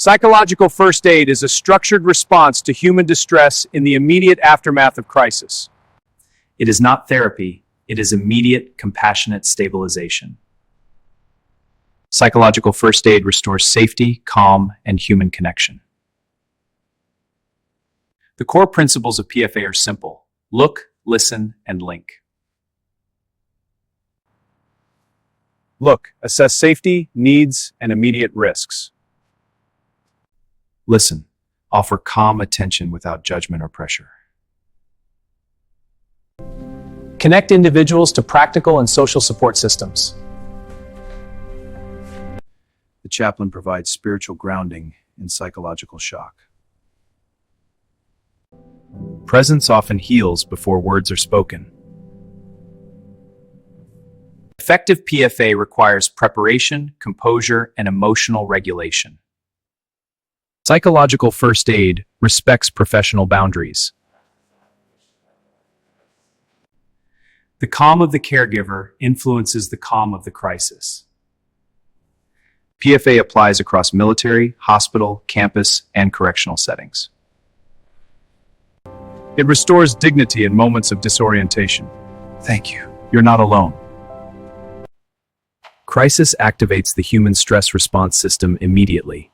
Psychological first aid is a structured response to human distress in the immediate aftermath of crisis. It is not therapy, it is immediate, compassionate stabilization. Psychological first aid restores safety, calm, and human connection. The core principles of PFA are simple: look, listen, and link. Look, assess safety, needs, and immediate risks. Listen, offer calm attention without judgment or pressure. Connect individuals to practical and social support systems. The chaplain provides spiritual grounding in psychological shock. Presence often heals before words are spoken. Effective PFA requires preparation, composure, and emotional regulation. Psychological first aid respects professional boundaries. The calm of the caregiver influences the calm of the crisis. PFA applies across military, hospital, campus, and correctional settings. It restores dignity in moments of disorientation. Thank you. You're not alone. Crisis activates the human stress response system immediately.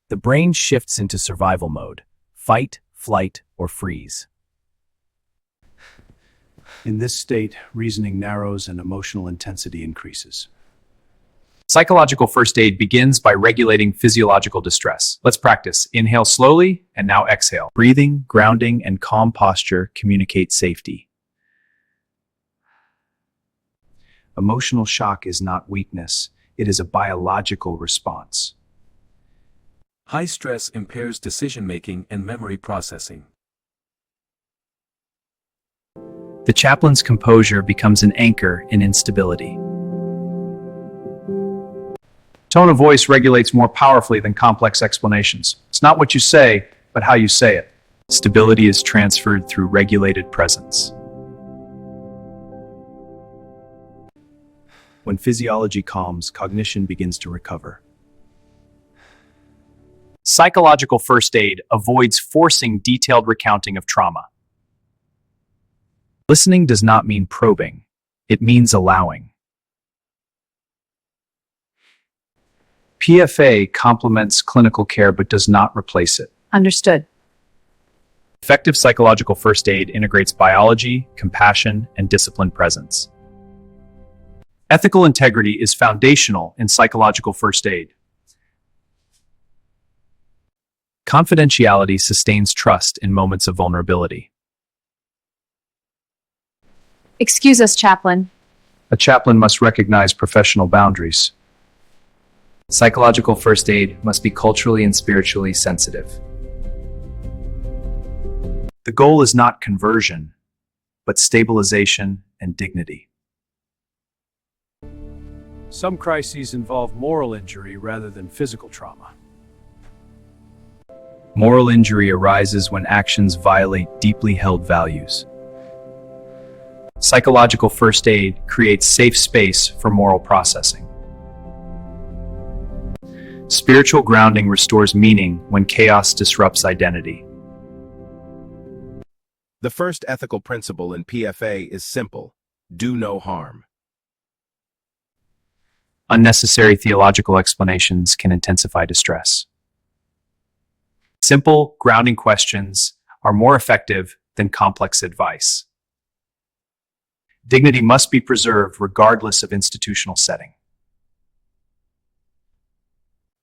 The brain shifts into survival mode: fight, flight, or freeze. In this state, reasoning narrows and emotional intensity increases. Psychological first aid begins by regulating physiological distress. Let's practice. Inhale slowly, and now exhale. Breathing, grounding, and calm posture communicate safety. Emotional shock is not weakness, it is a biological response. High stress impairs decision-making and memory processing. The chaplain's composure becomes an anchor in instability. Tone of voice regulates more powerfully than complex explanations. It's not what you say, but how you say it. Stability is transferred through regulated presence. When physiology calms, cognition begins to recover. Psychological first aid avoids forcing detailed recounting of trauma. Listening does not mean probing, it means allowing. PFA complements clinical care but does not replace it. Understood. Effective psychological first aid integrates biology, compassion, and disciplined presence. Ethical integrity is foundational in psychological first aid. Confidentiality sustains trust in moments of vulnerability. Excuse us, Chaplain. A chaplain must recognize professional boundaries. Psychological first aid must be culturally and spiritually sensitive. The goal is not conversion, but stabilization and dignity. Some crises involve moral injury rather than physical trauma. Moral injury arises when actions violate deeply held values. Psychological first aid creates safe space for moral processing. Spiritual grounding restores meaning when chaos disrupts identity. The first ethical principle in PFA is simple: do no harm. Unnecessary theological explanations can intensify distress. Simple, grounding questions are more effective than complex advice. Dignity must be preserved regardless of institutional setting.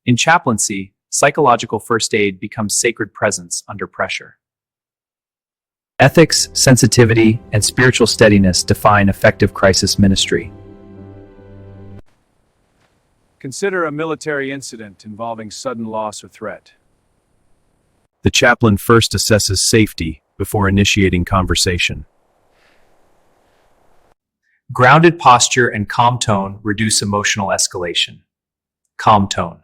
In chaplaincy, psychological first aid becomes sacred presence under pressure. Ethics, sensitivity, and spiritual steadiness define effective crisis ministry. Consider a military incident involving sudden loss or threat. The chaplain first assesses safety before initiating conversation. Grounded posture and calm tone reduce emotional escalation. Calm tone.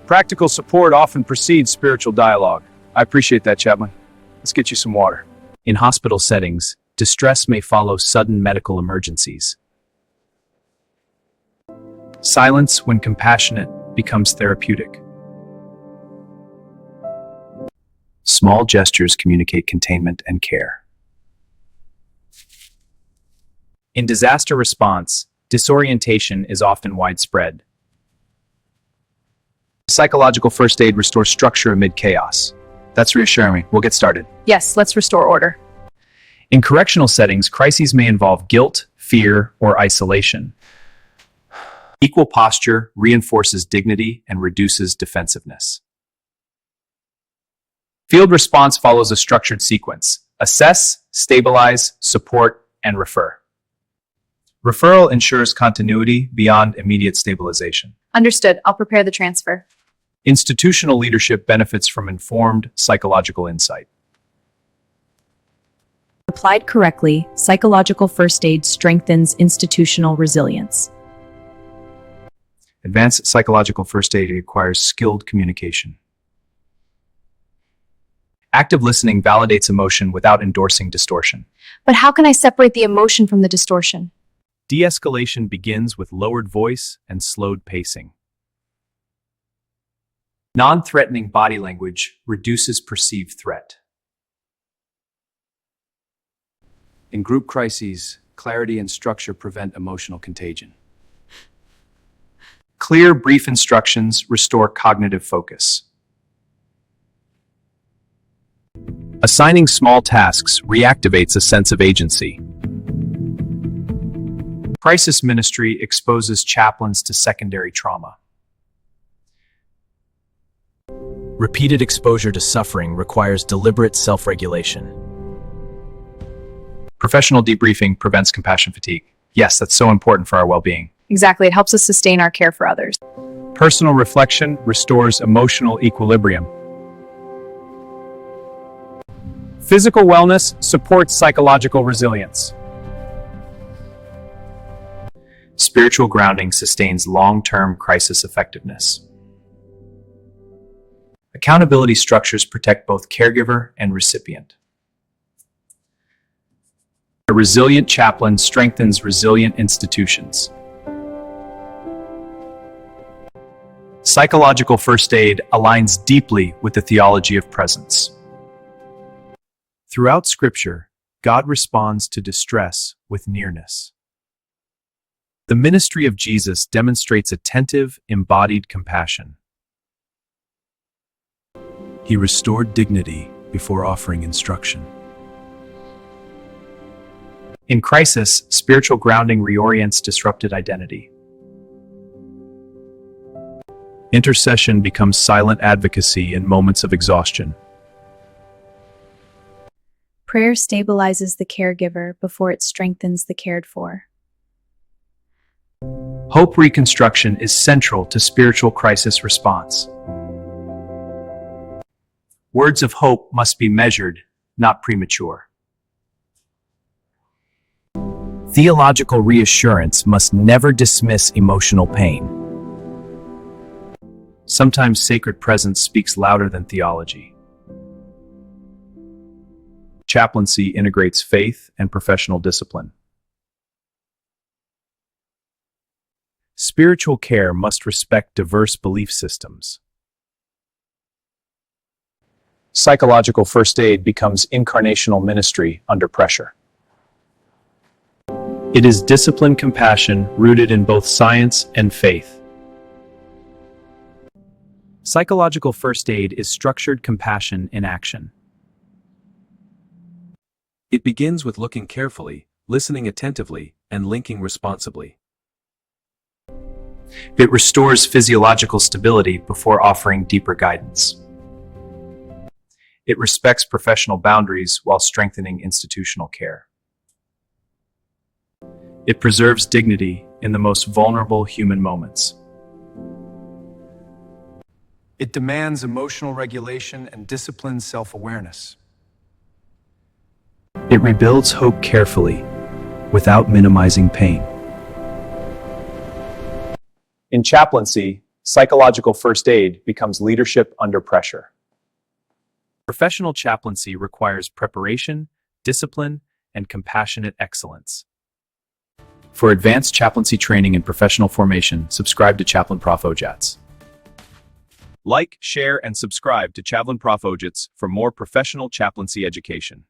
Practical support often precedes spiritual dialogue. I appreciate that, Chaplain. Let's get you some water. In hospital settings, distress may follow sudden medical emergencies. Silence when compassionate becomes therapeutic. Small gestures communicate containment and care. In disaster response, disorientation is often widespread. Psychological first aid restores structure amid chaos. That's reassuring. We'll get started. Yes, let's restore order. In correctional settings, crises may involve guilt, fear, or isolation. Equal posture reinforces dignity and reduces defensiveness. Field response follows a structured sequence: assess, stabilize, support, and refer. Referral ensures continuity beyond immediate stabilization. Understood. I'll prepare the transfer. Institutional leadership benefits from informed psychological insight. Applied correctly, psychological first aid strengthens institutional resilience. Advanced psychological first aid requires skilled communication. Active listening validates emotion without endorsing distortion. But how can I separate the emotion from the distortion? De-escalation begins with lowered voice and slowed pacing. Non-threatening body language reduces perceived threat. In group crises, clarity and structure prevent emotional contagion. Clear, brief instructions restore cognitive focus. Assigning small tasks reactivates a sense of agency. Crisis ministry exposes chaplains to secondary trauma. Repeated exposure to suffering requires deliberate self-regulation. Professional debriefing prevents compassion fatigue. Yes, that's so important for our well-being. Exactly. It helps us sustain our care for others. Personal reflection restores emotional equilibrium. Physical wellness supports psychological resilience. Spiritual grounding sustains long-term crisis effectiveness. Accountability structures protect both caregiver and recipient. A resilient chaplain strengthens resilient institutions. Psychological first aid aligns deeply with the theology of presence. Throughout Scripture, God responds to distress with nearness. The ministry of Jesus demonstrates attentive, embodied compassion. He restored dignity before offering instruction. In crisis, spiritual grounding reorients disrupted identity. Intercession becomes silent advocacy in moments of exhaustion. Prayer stabilizes the caregiver before it strengthens the cared for. Hope reconstruction is central to spiritual crisis response. Words of hope must be measured, not premature. Theological reassurance must never dismiss emotional pain. Sometimes sacred presence speaks louder than theology. Chaplaincy integrates faith and professional discipline. Spiritual care must respect diverse belief systems. Psychological first aid becomes incarnational ministry under pressure. It is disciplined compassion rooted in both science and faith. Psychological first aid is structured compassion in action. It begins with looking carefully, listening attentively, and linking responsibly. It restores physiological stability before offering deeper guidance. It respects professional boundaries while strengthening institutional care. It preserves dignity in the most vulnerable human moments. It demands emotional regulation and disciplined self-awareness. It rebuilds hope carefully, without minimizing pain. In chaplaincy, psychological first aid becomes leadership under pressure. Professional chaplaincy requires preparation, discipline, and compassionate excellence. For advanced chaplaincy training and professional formation, subscribe to Chaplain Prof. Ojatts. Like, share, and subscribe to Chaplain Prof Ojatts for more professional chaplaincy education.